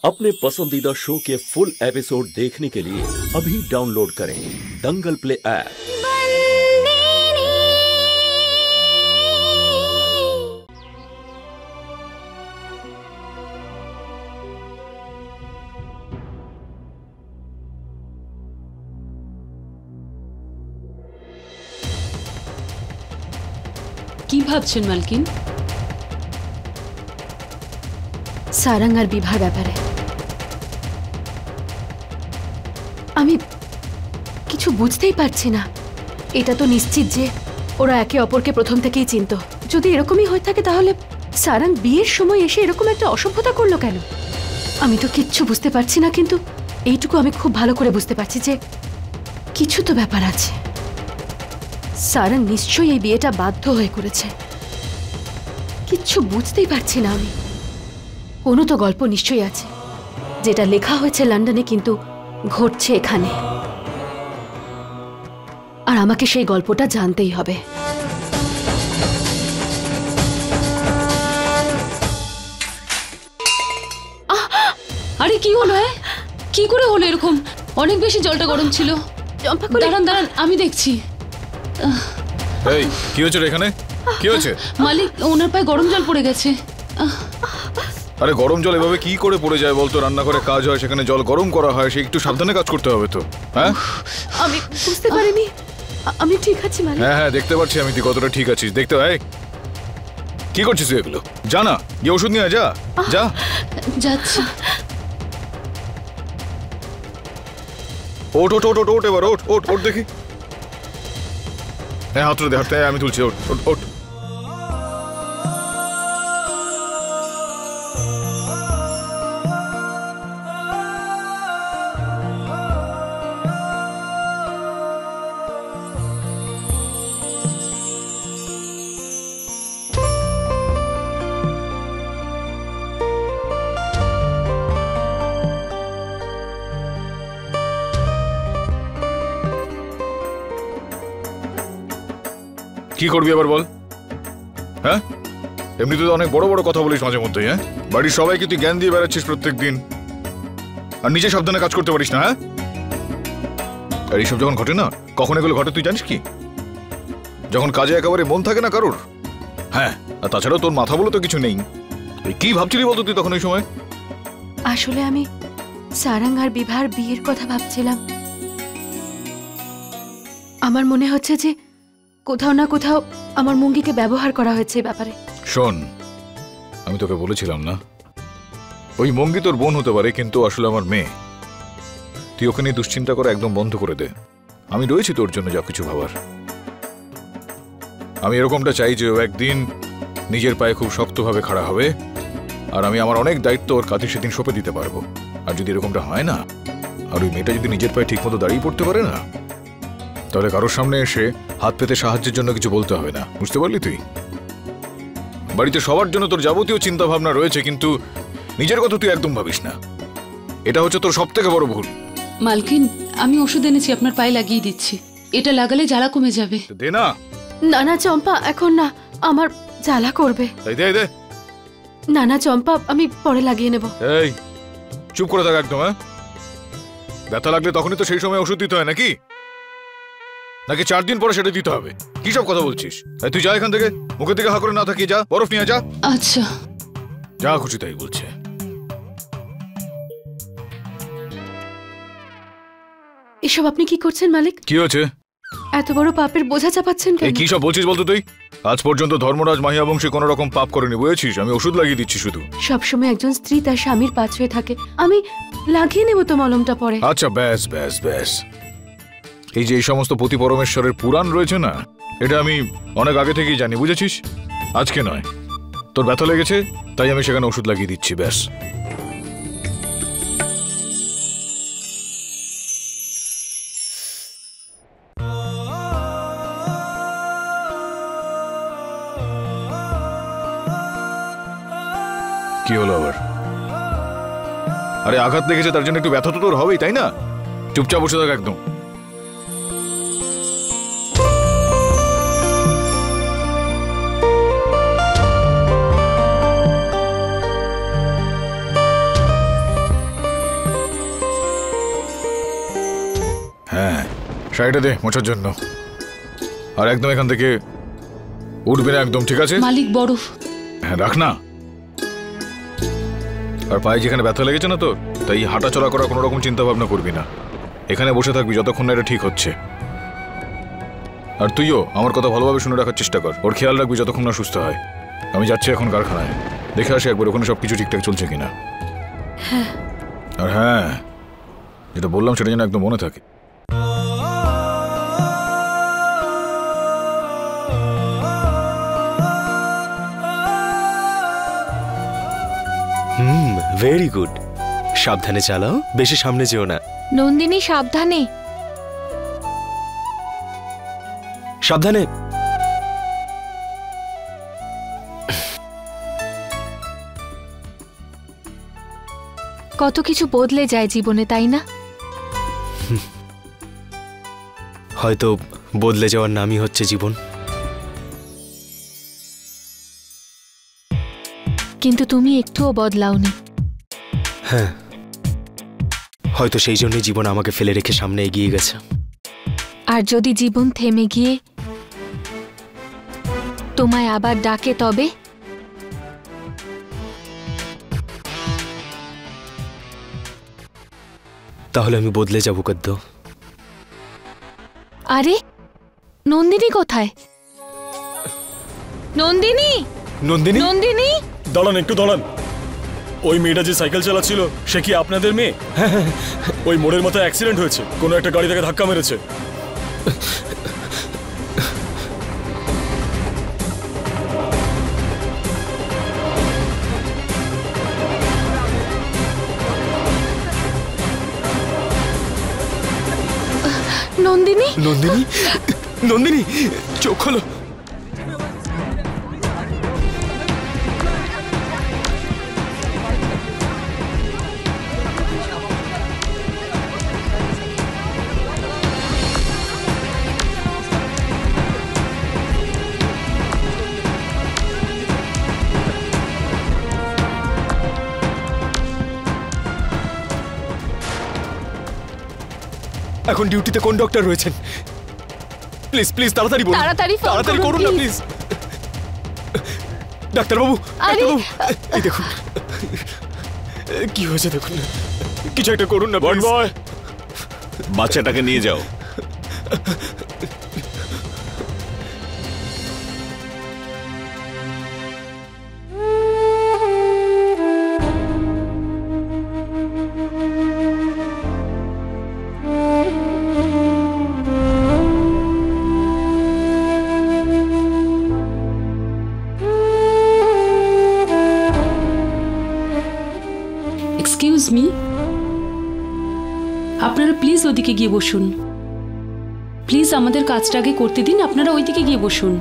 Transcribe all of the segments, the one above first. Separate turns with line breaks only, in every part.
अपने पसंदीदा शो के फुल एपिसोड देखने के लिए अभी डाउनलोड करें दंगल प्ले ऐप।
কি ভাবছেন মালকিন?
সারাং আর বিভার ব্যাপারে আমি কিছু বুঝতেই পারছি না। এটা তো নিশ্চিত যে ওরা একে অপরকে প্রথম থেকেই চিনত। যদি এরকমই হয়ে থাকে তাহলে সারাং বিয়ের সময় এসে এরকম একটা অসভ্যতা করলো কেন? আমি তো কিচ্ছু বুঝতে পারছি না, কিন্তু এইটুকু আমি খুব ভালো করে বুঝতে পারছি যে কিছু তো ব্যাপার আছে। সারাং নিশ্চয়ই এই বিয়েটা বাধ্য হয়ে করেছে। কিচ্ছু বুঝতেই পারছি না আমি। কোনো তো গল্প নিশ্চয়ই আছে যেটা লেখা হয়েছে লন্ডনে কিন্তু ঘটছে এখানে, আর আমাকে সেই গল্পটা জানতেই হবে।
আরে কি হলো? কি করে হলো এরকম? অনেক বেশি জলটা গরম ছিল। দাঁড়ান দাঁড়ান, আমি দেখছি।
এই কি হচ্ছে এখানে? কি হচ্ছে?
মালিক, ওনার পায়ে গরম জল পড়ে গেছে।
আরে গরম জল এভাবে কি করে পড়ে যায় বলতো? রান্না করে কাজ হয়, সেখানে জল গরম করা হয়, সে একটু সাবধানে কাজ করতে হবে তো। হ্যাঁ,
আমি বুঝতে পারিনি। আমি ঠিক আছি মালিক।
হ্যাঁ হ্যাঁ, দেখতে পাচ্ছি আমি তুই কতটা ঠিক আছিস। দেখতে হয় কি করছিস তুই? এগুলো জানা, গিয়ে ওষুধ নিয়ে যা। যা
যাচ্ছি।
ওট ওট ওট ওট ওট, এবার ওট ওট ওট দেখি। হ্যাঁ, হাতটা দে, হাতটা আমি তুলছি। ওট ওট ওট। কি করবি এবার বল? হ্যাঁ, এমনিতে তো অনেক বড় বড় কথা বলিস মাঝে মধ্যে। হ্যাঁ, বাড়ির সবাইকে তুই জ্ঞান দিয়ে বেড়াচ্ছিস প্রত্যেক দিন, আর নিজে সাবধানে কাজ করতে পারিস না। হ্যাঁ, আর এইসব যখন ঘটে না, কখন এগুলো ঘটে তুই জানিস কি? যখন কাজে একেবারে মন থাকে না কারোর। হ্যাঁ, আর তাছাড়াও তোর মাথা বলে তো কিছু নেই। কি ভাবছিলি বলতো তুই তখন ওই সময়?
আসলে আমি সারাং আর বিভার বিয়ের কথা ভাবছিলাম। আমার মনে হচ্ছে যে কোথাও না কোথাও আমার মুঙ্গিকে ব্যবহার করা হয়েছে এই ব্যাপারে।
শোন, আমি তোকে বলেছিলাম না, ওই মঙ্গি তোর বোন হতে পারে, কিন্তু আসলে আমার মেয়ে। তুই ওকে নিয়ে দুশ্চিন্তা করা একদম বন্ধ করে দে। আমি রয়েছি তোর জন্য যা কিছু ভাবার। আমি এরকমটা চাই যে ও একদিন নিজের পায়ে খুব শক্তভাবে খাড়া হবে, আর আমি আমার অনেক দায়িত্ব ওর কাঁধে সেদিন সঁপে দিতে পারবো। আর যদি এরকমটা হয় না, আর ওই মেয়েটা যদি নিজের পায়ে ঠিক মতো দাঁড়িয়ে পড়তে পারে না, তাহলে কারোর সামনে এসে হাত পেতে সাহায্যের জন্য কিছু বলতে হবে না। বুঝতে পারলি? তুই বাড়িতে সবার জন্য তোর যাবতীয় চিন্তা ভাবনা রয়েছে, কিন্তু নিজের কথা তুই একদম ভাবিস না। এটা হচ্ছে তোর সব থেকে বড় ভুল।
মালকিন, আমি ওষুধ এনেছি, আপনার পায়ে লাগিয়ে দিচ্ছি। এটা লাগালে জ্বালা কমে যাবে।
দে না।
না না চম্পা, এখন না, আমার জ্বালা করবে।
দে দে।
না না চম্পা, আমি পরে লাগিয়ে নেব।
এই চুপ করে থাক একদম। হ্যাঁ, ব্যথা লাগলে তখনই তো সেই সময় ওষুধ দিতে হয় নাকি? নাকি 4 দিন পরে সেটা দিতে হবে? কি সব কথা বলছিস? তুই যা এখান থেকে, মুখের দিকে হা করে না থাকিয়ে যা, বরফ নিয়ে যা।
আচ্ছা,
যা খুশি তাই বলছে।
এসব আপনি কি করছেন মালিক?
কি হয়েছে?
এত বড় পাপের বোঝা চাপাচ্ছেন কেন?
কি সব বলছিস বলতো তুই? আজ পর্যন্ত ধর্মরাজ মাহিয়া বংশী কোনো রকম পাপ করেনি, বুঝেছিস? আমি ওষুধ লাগিয়ে দিচ্ছি শুধু।
সবসময় একজন স্ত্রী তার স্বামীর পা ছুঁয়ে থাকে। আমি লাগিয়ে নেব তো মলমটা পরে।
আচ্ছা, ব্যাস ব্যাস ব্যাস। এই যে এই সমস্ত পতি পরমেশ্বরের পুরাণ রয়েছে না, এটা আমি অনেক আগে থেকেই জানি, বুঝেছিস? আজকে নয়। তোর ব্যথা লেগেছে তাই আমি সেখানে ওষুধ লাগিয়ে দিচ্ছি, ব্যাস। কি হলো আবার? আরে আঘাত লেগেছে, তার জন্য একটু ব্যথা তো তোর হবেই, তাই না? চুপচাপ বসে থাক একদম। শাড়িটা দে মোছার জন্য। আর একদম এখান থেকে উঠবে না একদম, ঠিক আছে?
মালিক বরফ।
হ্যাঁ রাখ না। আর পায়ে যেখানে ব্যথা লেগেছে না তোর, তাই হাঁটা চলা করা কোনো রকম চিন্তা ভাবনা করবি না। এখানে বসে থাকবি যতক্ষণ না এটা ঠিক হচ্ছে। আর তুইও আমার কথা ভালোভাবে শুনে রাখার চেষ্টা কর, ওর খেয়াল রাখবি যতক্ষণ না সুস্থ হয়। আমি যাচ্ছি এখন কারখানায়, দেখে আসি একবার ওখানে সবকিছু ঠিকঠাক চলছে কিনা। আর হ্যাঁ, যেটা বললাম সেটা যেন একদম মনে থাকে।
Very good. সাবধানে চালাও, বেশি সামনে যেও না।
নন্দিনী সাবধানে।
সাবধানে।
কত কিছু বদলে যায় জীবনে, তাই না?
হয়তো বদলে যাওয়ার নামই হচ্ছে জীবন।
কিন্তু তুমি একটুও বদলাওনি।
হ্যাঁ, হয়তো সেই জন্যই জীবন আমাকে ফেলে রেখে সামনে এগিয়ে গেছে।
আর যদি জীবন থেমে গিয়ে তোমায় আবার ডাকে, তবে?
তাহলে আমি বদলে যাবো কদ্দ।
আরে নন্দিনী কোথায়? নন্দিনী,
নন্দিনী,
নন্দিনী!
দাঁড়ান, একটু দাঁড়ান। ওই মেয়েটা যে সাইকেল চালাচ্ছিল সে কি আপনাদের মেয়ে? ওই মোড়ের মতো অ্যাক্সিডেন্ট হয়েছে, কোনো একটা গাড়ি তাকে ধাক্কা মেরেছে।
নন্দিনী,
নন্দিনী, নন্দিনী, চোখ খোলো। এখন ডিউটিতে কোন ডক্টর রয়েছেন? প্লিজ প্লিজ তাড়াতাড়ি বলুন,
তাড়াতাড়ি ফোন
তাড়াতাড়ি
করুন,
করুন না
প্লিজ।
প্লিজ। ডাক্তারবাবু,
আরে!
ডাক্তারবাবু, এই দেখুন কি হয়েছে, দেখুন না, কিছু একটা করুন না প্লিজ।
বয়, বাচ্চাটাকে নিয়ে যাও।
এক্সকিউজ মি, আপনারা প্লিজ ওদিকে গিয়ে বসুন। প্লিজ আমাদের কাজটা আগে করতে দিন, আপনারা ওইদিকে গিয়ে বসুন।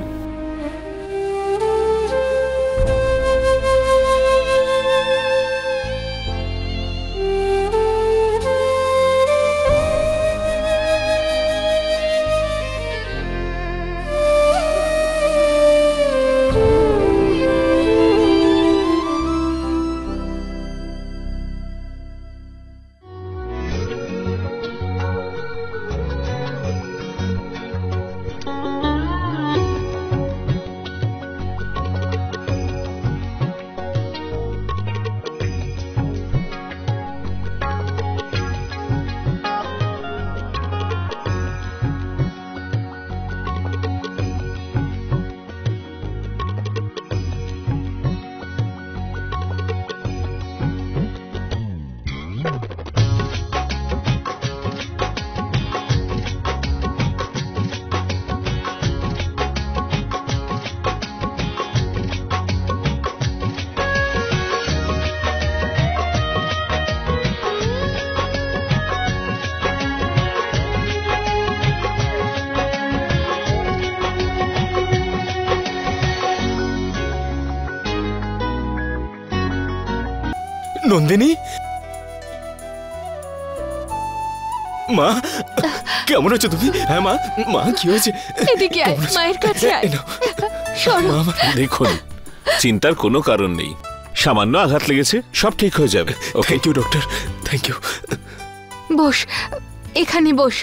নন্দিনী, মা কেমন আছো তুমি? হ্যাঁ মা, মা কি হয়েছে?
এদিকে আয়, মায়ের কাছে আয়। সরো।
দেখুন, চিন্তার কোনো কারণ নেই, সামান্য আঘাত লেগেছে, সব ঠিক হয়ে যাবে।
Thank you doctor, thank you.
Boss, এখানে বস।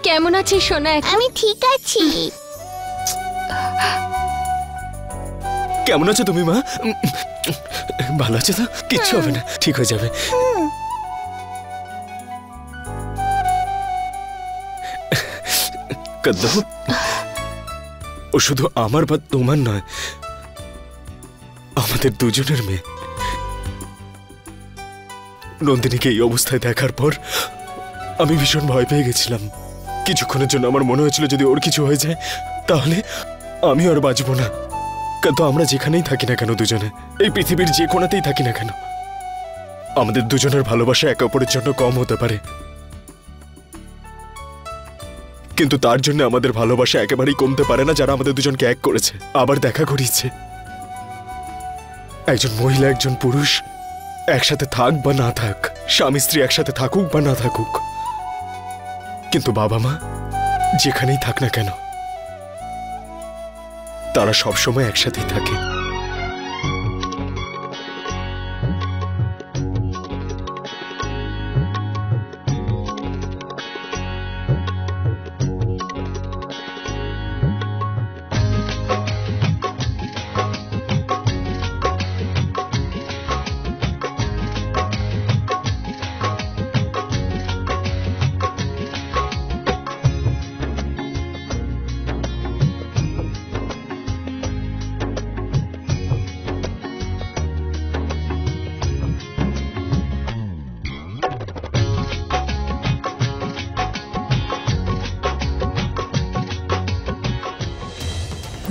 কেমন আছিস সোনা?
আমি ঠিক আছি।
কেমন আছো তুমি মা? ভালো আছো তো? কিচ্ছু হবে না, ঠিক হয়ে যাবে। কদ্দু, ও শুধু আমার বা তোমার নয়, আমাদের দুজনের মেয়ে। নন্দিনীকে এই অবস্থায় দেখার পর আমি ভীষণ ভয় পেয়ে গেছিলাম। কিছুক্ষণের জন্য আমার মনে হয়েছিল যদি ওর কিছু হয়ে যায় তাহলে আমি আর বাঁচবো না। কিন্তু আমরা যেখানেই থাকি না কেন দুজনে, এই পৃথিবীর যে কোণাতেই থাকি না কেন, আমাদের দুজনের ভালোবাসা একে অপরের জন্য কম হতে পারে, কিন্তু তার জন্য আমাদের ভালোবাসা একেবারেই কমতে পারে না যারা আমাদের দুজনকে এক করেছে, আবার দেখা করিয়েছে। একজন মহিলা একজন পুরুষ একসাথে থাক বা না থাক, স্বামী স্ত্রী একসাথে থাকুক বা না থাকুক, কিন্তু বাবা মা যেখানেই থাক না কেন তারা সবসময় একসাথেই থাকে।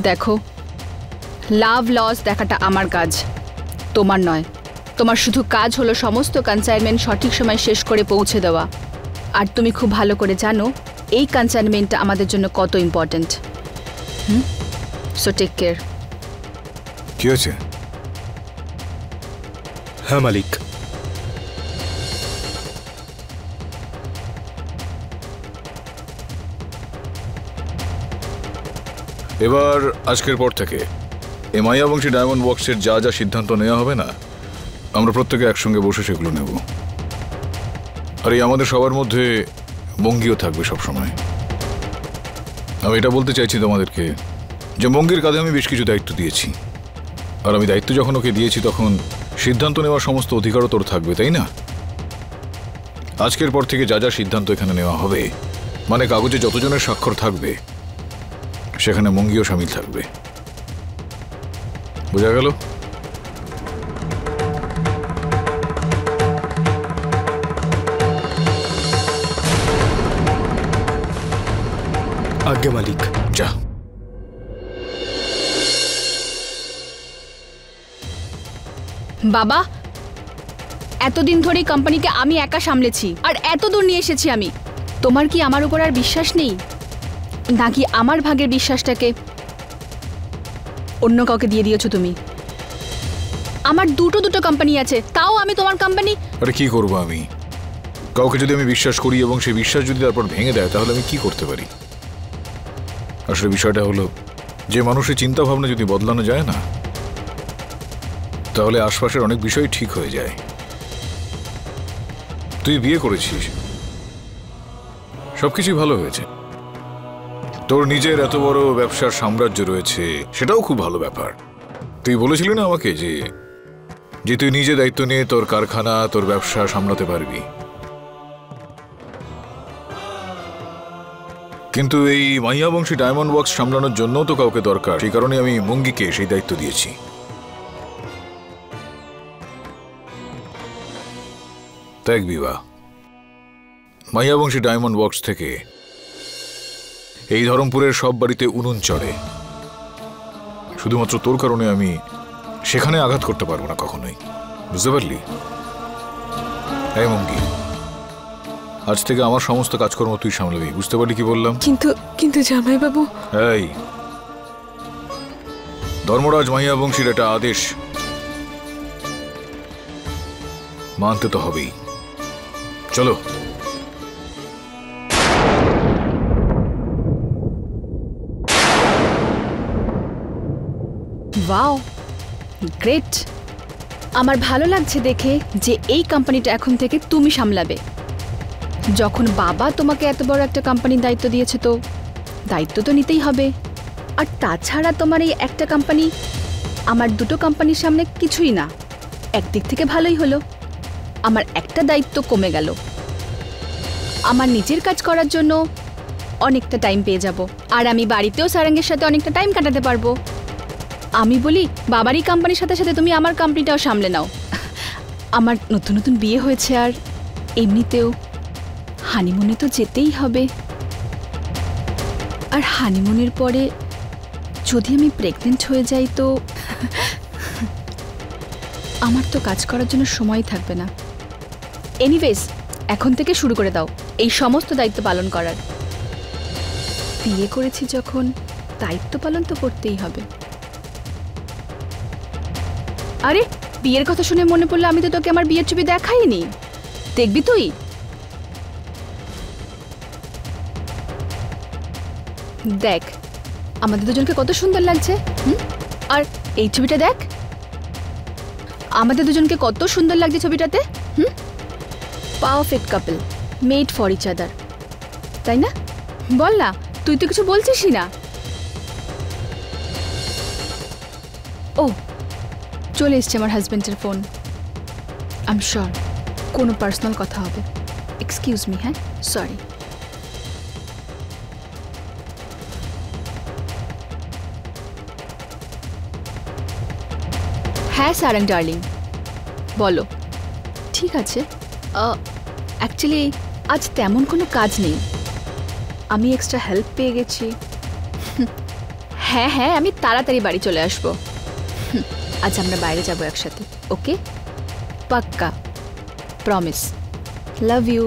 দেখো, লাভ লস দেখাটা আমার কাজ, তোমার নয়। তোমার শুধু কাজ হলো সমস্ত কনসাইনমেন্ট সঠিক সময় শেষ করে পৌঁছে দেওয়া। আর তুমি খুব ভালো করে জানো এই কনসাইনমেন্টটা আমাদের জন্য কত ইম্পর্ট্যান্ট। So take care.
কি হয়েছে?
হ্যাঁ মালিক।
এবার আজকের পর থেকে এই মায়াবংশী ডায়মন্ড বক্সের যা যা সিদ্ধান্ত নেওয়া হবে না, আমরা প্রত্যেকে একসঙ্গে বসে সেগুলো নেব। আর এই আমাদের সবার মধ্যে মঙ্গিও থাকবে সবসময়। আমি এটা বলতে চাইছি তোমাদেরকে যে মঙ্গির কাঁধে আমি বেশ কিছু দায়িত্ব দিয়েছি, আর আমি দায়িত্ব যখন ওকে দিয়েছি তখন সিদ্ধান্ত নেওয়ার সমস্ত অধিকারও তোর থাকবে, তাই না? আজকের পর থেকে যা যা সিদ্ধান্ত এখানে নেওয়া হবে, মানে কাগজে যতজনের স্বাক্ষর থাকবে সেখানে মঙ্গিও শামিল থাকবে। বোঝা গেল?
আজ্ঞে মালিক।
যা।
বাবা, এতদিন ধরে কোম্পানিকে আমি একা সামলেছি আর এত দূর নিয়ে এসেছি আমি। তোমার কি আমার উপর আর বিশ্বাস নেই, নাকি আমার ভাগের বিশ্বাসটাকে অন্য কাউকে দিয়ে দিয়েছো তুমি? আমার দুটো কোম্পানি আছে, তাও আমি তোমার কোম্পানি।
আরে কি করবো আমি? কাউকে যদি আমি বিশ্বাস করি এবং সেই বিশ্বাস যদি তারপর ভেঙে দেয় তাহলে আমি কি করতে পারি? আসলে বিষয়টা হলো যে মানুষের চিন্তা ভাবনা যদি বদলানো যায় না, তাহলে আশপাশের অনেক বিষয় ঠিক হয়ে যায়। তুই বিয়ে করেছিস, সবকিছুই ভালো হয়েছে, তোর নিজের এত বড় ব্যবসার সাম্রাজ্য রয়েছে, সেটাও খুব ভালো ব্যাপার। তুই বলেছিলি না আমাকে যে তুই নিজে দায়িত্ব নিয়ে তোর কারখানা, তোর ব্যবসা সামলাতে পারবি। কিন্তু এই মাইয়াবংশী ডায়মন্ড বক্স সামলানোর জন্য তো কাউকে দরকার, সেই কারণে আমি মঙ্গিকে সেই দায়িত্ব দিয়েছি। দেখ বিবাহ, মাইয়াবংশী ডায়মন্ড বক্স থেকে এই ধরমপুরের সব বাড়িতে উনুন চড়ে, শুধুমাত্র তোর কারণে আমি সেখানে আঘাত করতে পারবো না কখনোই, বুঝতে পারলি? এই মঙ্গি, আজ থেকে আমার সমস্ত কাজকর্ম তুই সামলাবি, বুঝতে পারলি কি বললাম?
কিন্তু জামাই বাবু।
এই ধর্মরাজ মাইয়াবংশীর এটা আদেশ, মানতে তো হবেই। চলো।
Wow, great. আমার ভালো লাগছে দেখে যে এই কোম্পানিটা এখন থেকে তুমি সামলাবে। যখন বাবা তোমাকে এত বড় একটা কোম্পানির দায়িত্ব দিয়েছে তো দায়িত্ব তো নিতেই হবে। আর তাছাড়া তোমার এই একটা কোম্পানি আমার দুটো কোম্পানির সামনে কিছুই না। একদিক থেকে ভালোই হলো, আমার একটা দায়িত্ব কমে গেল। আমার নিজের কাজ করার জন্য অনেকটা টাইম পেয়ে যাব, আর আমি বাড়িতেও সারাঙ্গের সাথে অনেকটা টাইম কাটাতে পারবো। আমি বলি বাবারই কোম্পানির সাথে সাথে তুমি আমার কোম্পানিটাও সামলে নাও। আমার নতুন নতুন বিয়ে হয়েছে, আর এমনিতেও হানিমুনে তো যেতেই হবে। আর হানিমুনের পরে যদি আমি প্রেগনেন্ট হয়ে যাই তো আমার তো কাজ করার জন্য সময় থাকবে না। এনিওয়েজ, এখন থেকে শুরু করে দাও এই সমস্ত দায়িত্ব পালন করার। বিয়ে করেছি যখন, দায়িত্ব পালন তো করতেই হবে। আরে বিয়ের কথা শুনে মনে পড়লো, আমি তো তোকে আমার বিয়ের ছবি দেখাইনি, দেখবি তুই? দেখ আমাদের দুজনকে কত সুন্দর লাগছে। আর এই ছবিটা দেখ, আমাদের দুজনকে কত সুন্দর লাগছে ছবিটাতে। Perfect couple, made for each other, তাই না? বল না, তুই তো কিছু বলছিসই না। ও চলে এসছে আমার হাজব্যান্ডের ফোন। আই এম শিওর কোনো পার্সোনাল কথা হবে। Excuse me. হ্যাঁ, সরি। হ্যাঁ সারাং ডার্লিং, বলো। ঠিক আছে, অ্যাকচুয়ালি আজ তেমন কোনো কাজ নেই, আমি এক্সট্রা হেল্প পেয়ে গেছি। হ্যাঁ হ্যাঁ, আমি তাড়াতাড়ি বাড়ি চলে আসবো। আজ আমরা বাইরে যাব একসাথে, ওকে? পাক্কা, প্রমিস। Love you.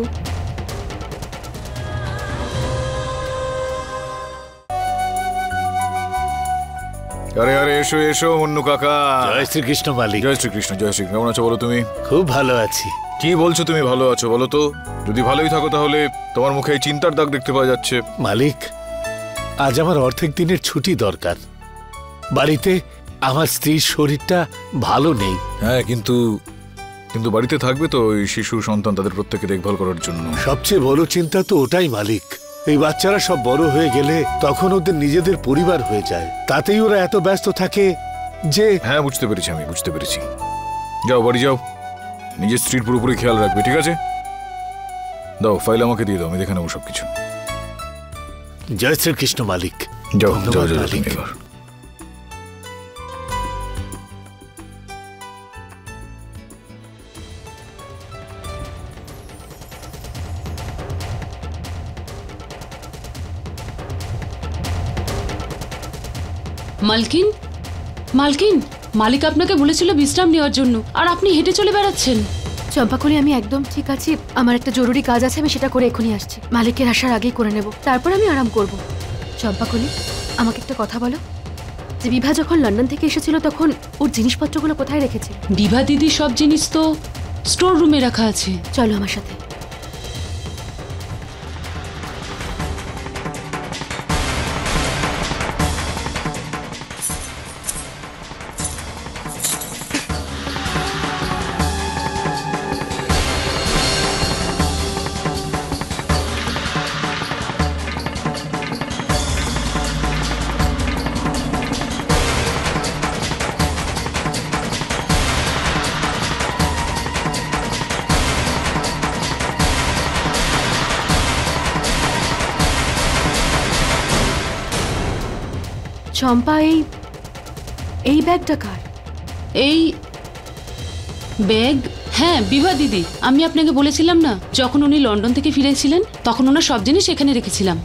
আরে আরে এসো এসো মুন্নু কাকা।
জয় শ্রীকৃষ্ণ মালিক।
জয় শ্রীকৃষ্ণ, জয় শ্রী। কেমন আছো বলো তুমি?
খুব ভালো আছি।
কি বলছো তুমি ভালো আছো? বলো তো, যদি ভালোই থাকো তাহলে তোমার মুখে এই চিন্তার দাগ দেখতে পাওয়া যাচ্ছে।
মালিক, আজ আমার অর্ধেক দিনের ছুটি দরকার। বাড়িতে আমার স্ত্রীর শরীরটা ভালো নেই।
হ্যাঁ, কিন্তু কিন্তু বাড়িতে থাকবে তো ওই শিশু সন্তান, তাদের প্রত্যেককে দেখভাল করার জন্য।
সবচেয়ে বড় চিন্তা তো ওটাই মালিক। এই বাচ্চারা সব বড় হয়ে গেলে তখন ওদের নিজেদের পরিবার হয়ে যায়, তাতেই ওরা এত ব্যস্ত থাকে যে।
হ্যাঁ বুঝতে পেরেছি, আমি বুঝতে পেরেছি। যাও বাড়ি যাও, নিজের স্ত্রীর পুরোপুরি খেয়াল রাখবে, ঠিক আছে? দাও ফাইল আমাকে দিয়ে দাও, আমি দেখে নেবো সবকিছু।
জয় শ্রীকৃষ্ণ মালিক।
যাও যাও যাও
মালিক।
এবার।
মালকিন, মালকিন, মালিক আপনাকে বলেছিল বিশ্রাম নেওয়ার জন্য, আর আপনি হেঁটে চলে বেড়াচ্ছেন।
চম্পাকলি, আমি একদম ঠিক আছি। আমার একটা জরুরি কাজ আছে, আমি সেটা করে এখনই আসছি। মালিকের আসার আগেই করে নেব, তারপর আমি আরাম করব। চম্পাকলি, আমাকে একটা কথা বলো, যে বিভা যখন লন্ডন থেকে এসেছিল তখন ওর জিনিসপত্রগুলো কোথায় রেখেছিল?
বিভা দিদি সব জিনিস তো স্টোর রুমে রাখা আছে।
চলো আমার সাথে। চম্পা, এই ব্যাগটা কার?
এই ব্যাগ? হ্যাঁ, বিভা দিদি। আমি আপনাকে বলেছিলাম না, যখন উনি লন্ডন থেকে ফিরেছিলেন তখন ওনার সব জিনিস এখানে রেখেছিলাম।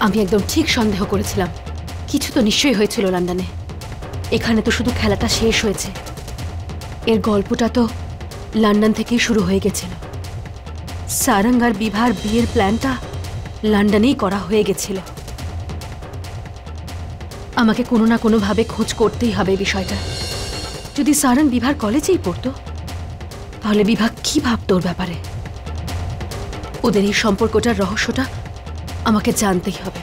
আমি একদম ঠিক সন্দেহ করেছিলাম কিছু তো নিশ্চয়ই হয়েছিল লন্ডনে। এখানে তো শুধু খেলাটা শেষ হয়েছে, এর গল্পটা তো লন্ডন থেকেই শুরু হয়ে গেছিল। সারং আর বিভার বিয়ের প্ল্যানটা লন্ডনেই করা হয়ে গেছিল। আমাকে কোনো না কোনোভাবে খোঁজ করতেই হবে বিষয়টা। যদি সারং বিভার কলেজেই পড়তো তাহলে বিভা কি ভাবতো ওর ব্যাপারে? ওদের এই সম্পর্কটার রহস্যটা আমাকে জানতেই হবে।